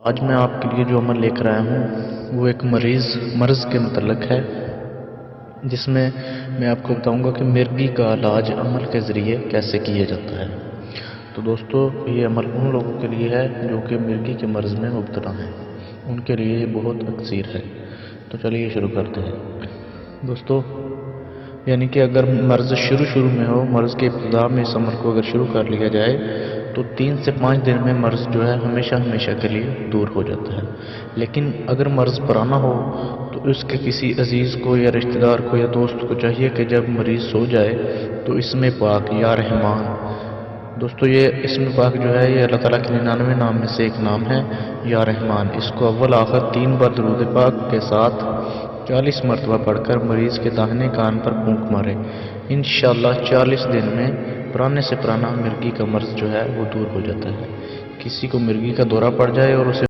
آج میں آپ کے لیے جو عمل لے کر آیا ہوں وہ ایک مرض کے متعلق ہے، جس میں میں آپ کو بتاؤں گا کہ مرگی کا علاج عمل کے ذریعے کیسے کیا جاتا ہے۔ تو دوستو، یہ عمل ان لوگوں کے لیے ہے جو کہ مرگی کے مرض میں مبتلا ہیں، ان کے لیے یہ بہت اکثیر ہے۔ تو چلیے شروع کرتے ہیں دوستو۔ یعنی کہ اگر مرض شروع میں ہو، مرض کے ابتدا میں اس عمل کو اگر شروع کر لیا جائے تو 3 سے 5 دن میں مرض جو ہے ہمیشہ کے لیے دور ہو جاتا ہے۔ لیکن اگر مرض پرانا ہو تو اس کے کسی عزیز کو یا رشتہ دار کو یا دوست کو چاہیے کہ جب مریض سو جائے تو اسم پاک یا رحمان، دوستو یہ اسم پاک جو ہے یہ اللہ تعالیٰ کے 99 نام میں سے ایک نام ہے، یا رحمان، اس کو اول آخر 3 بار درود پاک کے ساتھ 40 مرتبہ پڑھ کر مریض کے داہنے کان پر پھونک مارے۔ انشاءاللہ 40 دن میں پرانے سے پرانا مرگی کا مرض جو ہے وہ دور ہو جاتا ہے۔ کسی کو مرگی کا دورہ پڑ جائے اور اسے